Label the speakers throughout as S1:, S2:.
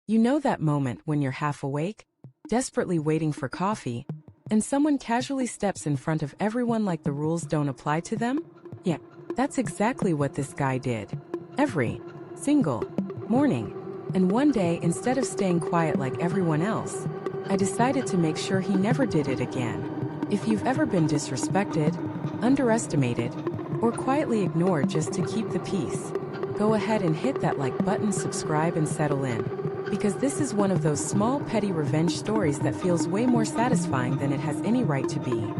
S1: You know that moment when you're half awake, desperately waiting for coffee, and someone casually steps in front of everyone like the rules don't apply to them? Yeah, that's exactly what this guy did. Every single morning. And one day, instead of staying quiet like everyone else, I decided to make sure he never did it again. If you've ever been disrespected, underestimated, or quietly ignored just to keep the peace, go ahead and hit that like button, subscribe, and settle in. Because this is one of those small petty revenge stories that feels way more satisfying than it has any right to be.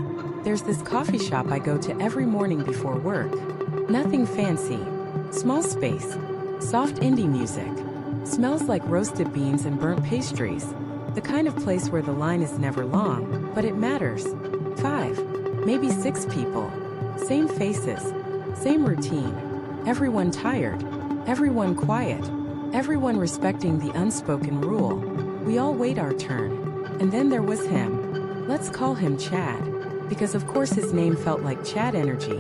S1: There's this coffee shop I go to every morning before work. Nothing fancy. Small space. Soft indie music. Smells like roasted beans and burnt pastries. The kind of place where the line is never long, but it matters. 5, maybe 6 people. Same faces. Same routine. Everyone tired. Everyone quiet. Everyone respecting the unspoken rule. We all wait our turn. And then there was him. Let's call him Chad. Because of course his name felt like Chad energy.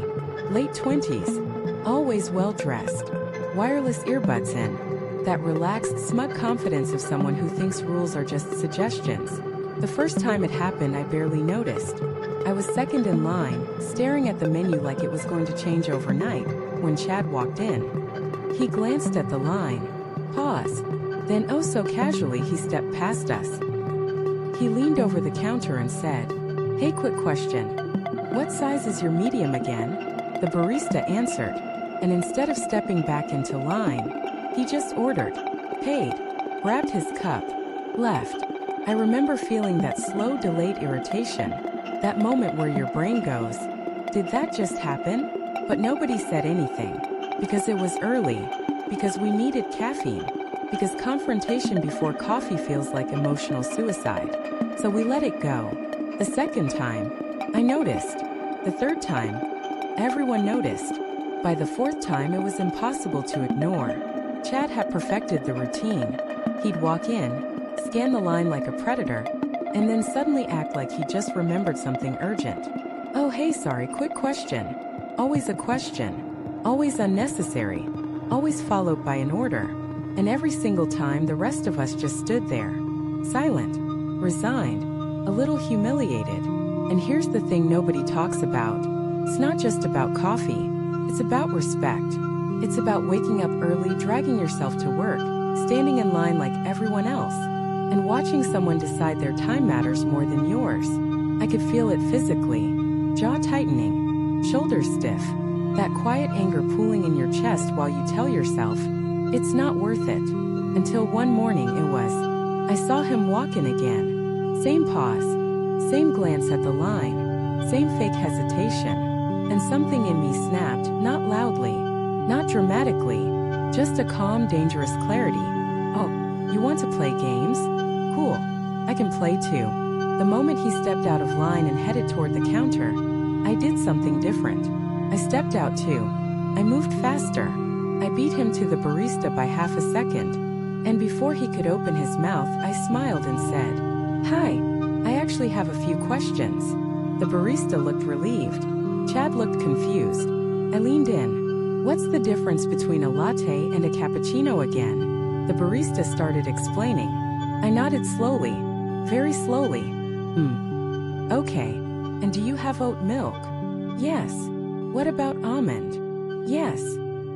S1: Late 20s. Always well-dressed. Wireless earbuds in. That relaxed, smug confidence of someone who thinks rules are just suggestions. The first time it happened I barely noticed. I was second in line, staring at the menu like it was going to change overnight, when Chad walked in. He glanced at the line. Pause. Then oh so casually he stepped past us. He leaned over the counter and said, "Hey, quick question. What size is your medium again?" The barista answered, and instead of stepping back into line, he just ordered, paid, grabbed his cup, left. I remember feeling that slow, delayed irritation, that moment where your brain goes, "Did that just happen?" But nobody said anything, because it was early. Because we needed caffeine. Because confrontation before coffee feels like emotional suicide. So we let it go. The second time, I noticed. The third time, everyone noticed. By the fourth time, it was impossible to ignore. Chad had perfected the routine. He'd walk in, scan the line like a predator, and then suddenly act like he just remembered something urgent. "Oh hey, sorry, quick question." Always a question. Always unnecessary. Always followed by an order. And every single time the rest of us just stood there. Silent. Resigned. A little humiliated. And here's the thing nobody talks about. It's not just about coffee. It's about respect. It's about waking up early, dragging yourself to work, standing in line like everyone else, and watching someone decide their time matters more than yours. I could feel it physically. Jaw tightening. Shoulders stiff. That quiet anger pooling in your chest while you tell yourself, it's not worth it. Until one morning it was. I saw him walk in again. Same pause. Same glance at the line. Same fake hesitation. And something in me snapped, not loudly, not dramatically, just a calm, dangerous clarity. "Oh, you want to play games? Cool. I can play too." The moment he stepped out of line and headed toward the counter, I did something different. I stepped out too. I moved faster. I beat him to the barista by half a second. And before he could open his mouth, I smiled and said, "Hi, I actually have a few questions." The barista looked relieved. Chad looked confused. I leaned in. "What's the difference between a latte and a cappuccino again?" The barista started explaining. I nodded slowly. Very slowly. Okay. And do you have oat milk?" "Yes." "What about almond?" "Yes."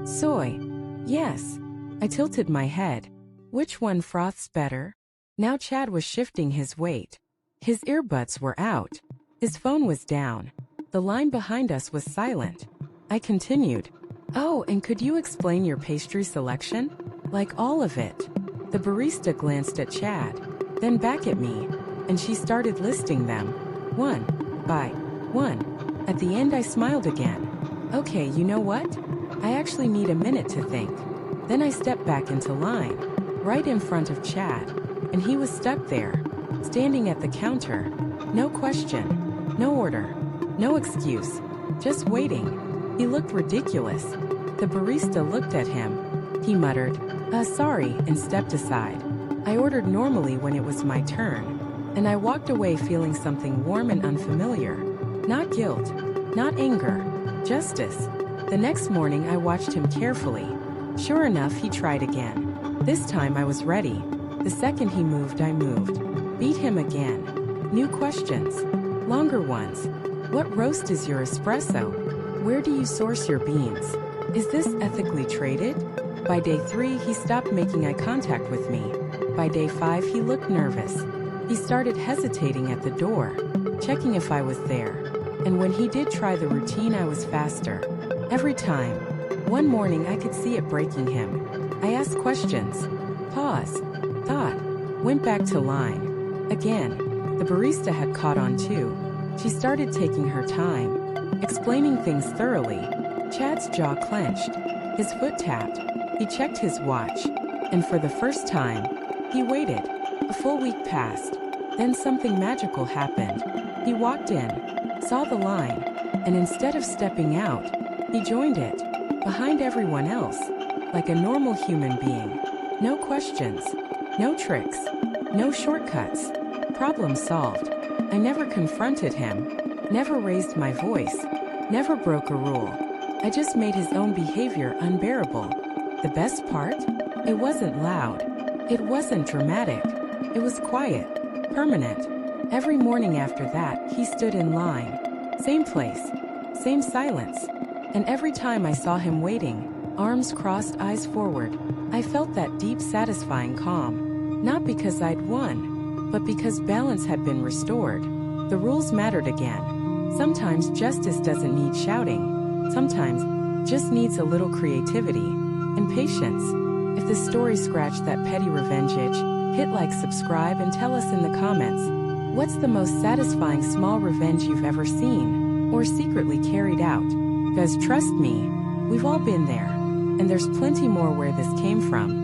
S1: "Soy?" "Yes." I tilted my head. Which one froths better? Now Chad was shifting his weight. His earbuds were out. His phone was down. The line behind us was silent. I continued. "Oh, and could you explain your pastry selection? Like all of it?" The barista glanced at Chad, then back at me, and she started listing them, one by one. At the end I smiled again. "Okay, you know what? I actually need a minute to think." Then I stepped back into line, right in front of Chad, and he was stuck there, standing at the counter. No question, no order, no excuse, just waiting. He looked ridiculous. The barista looked at him. He muttered, sorry," and stepped aside. I ordered normally when it was my turn, and I walked away feeling something warm and unfamiliar. Not guilt, not anger, justice. The next morning I watched him carefully. Sure enough, he tried again. This time I was ready. The second he moved, I moved. Beat him again. New questions. Longer ones. What roast is your espresso? Where do you source your beans? Is this ethically traded? By day 3, he stopped making eye contact with me. By day 5, he looked nervous. He started hesitating at the door, checking if I was there. And when he did try the routine, I was faster. Every time. One morning, I could see it breaking him. I asked questions. Pause. Thought. Went back to line. Again. The barista had caught on too. She started taking her time, explaining things thoroughly. Chad's jaw clenched. His foot tapped. He checked his watch. And for the first time, he waited. A full week passed. Then something magical happened. He walked in, saw the line, and instead of stepping out, he joined it, behind everyone else, like a normal human being. No questions, no tricks, no shortcuts. Problem solved. I never confronted him, never raised my voice, never broke a rule. I just made his own behavior unbearable. The best part? It wasn't loud. It wasn't dramatic. It was quiet, permanent. Every morning after that, he stood in line. Same place, same silence. And every time I saw him waiting, arms crossed, eyes forward, I felt that deep, satisfying calm. Not because I'd won, but because balance had been restored. The rules mattered again. Sometimes justice doesn't need shouting. Sometimes just needs a little creativity and patience. If the story scratched that petty revenge itch, hit like, subscribe, and tell us in the comments, what's the most satisfying small revenge you've ever seen or secretly carried out? Because trust me, we've all been there. And there's plenty more where this came from.